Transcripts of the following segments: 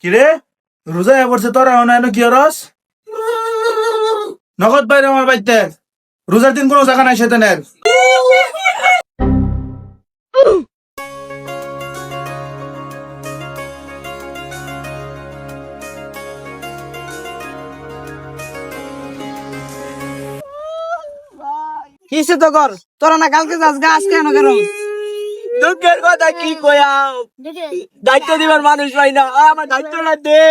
কিরে রোজা পড়ছে তোরা অনায়ন কি রস নগদ বাইরে আমার বাইতে রোজার দিন কোনো জায়গা নাই সেদিনের কিসে তো কর তোরা না কালকে যাস গা আজকে কেন কেন দুঃখের কথা কি কয়াও দায়িত্ব দিবার মানুষ পাই না আমার দায়িত্বটা দে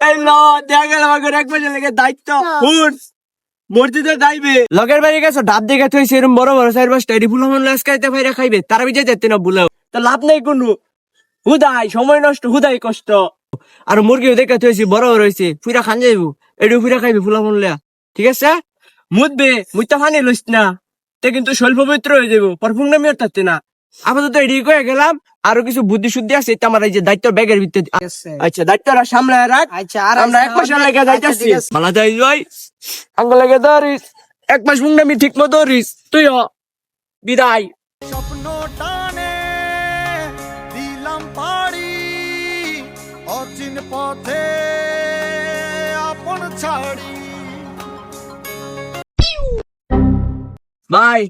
এই ল দেখা গেল আমার এক বছর লেগে দায়িত্ব হুন মসজিদে যাইবে লগের বাড়ি গেছো ডাব দেখে তুই সেরকম বড় বড় 4-5টা এডি ফুল মন লাসকাইতে ভাইরা খাইবে তারা বিজয় যেতে না ভুলেও তো লাভ নেই কোনো হুদাই সময় নষ্ট হুদাই কষ্ট আর মুরগিও দেখে তুই বড় বড় হয়েছে ফুইরা খান যাইবো এডি ফুইরা খাইবে ফুলা মনলা ঠিক আছে মুদবে মুইতা ফানি লইস না তে কিন্তু স্বল্প পবিত্র হয়ে যাবো পারফুম নামি থাকতে না আপাতত এডি করে গেলাম আরো কিছু বুদ্ধি শুদ্ধি আছে এটা আমার এই যে দায়িত্ব ব্যাগের ভিতরে আচ্ছা দায়িত্বটা সামলায় রাখ আচ্ছা আর আমরা এক মাসের লেগে যাইতাছি ঠিক আছে। ভালো যাই যাই আঙ্গ লেগে ধরিস এক মাস মুংনামি ঠিক মতো ধরিস তুইও বিদায় স্বপ্ন টানে দিলাম পাড়ি অচিন পথে আপন ছাড়ি ভাই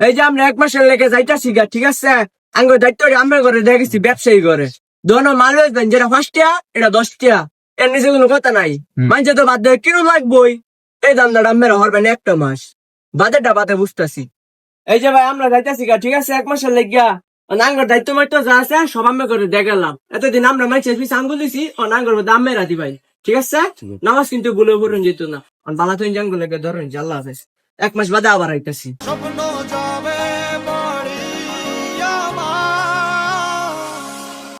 এই যে আমরা এক মাসের লেগে যাইতাছি গা ঠিক আছে আঙ্গ দায়িত্ব আমরা করে দেখেছি ব্যবসায়ী করে দোনো মাল বেচবেন যেটা 5 টাকা এটা 10 টাকা এর নিচে কোনো কথা নাই মানছে তো বাদ দেয় কিলো লাগবই এই দামটা আমরা হরবেন একটা মাস বাদেরটা বাদে বুঝতেছি এই যে ভাই আমরা যাইতাছি গা ঠিক আছে এক মাসের লেগিয়া নাঙ্গর দায়িত্ব মাত্র যা আছে সব আমরা করে দেখালাম এতদিন আমরা মাইছে পিস আঙ্গুল দিছি ও নাঙ্গর দাম মেরা দি ভাই ঠিক আছে নামাজ কিন্তু ভুলে পড়ুন যেত না বালা তুই জাঙ্গুল লেগে ধরেন যে আল্লাহ হাফেজ এক মাস বাদে আবার আইতাছি স্বপ্ন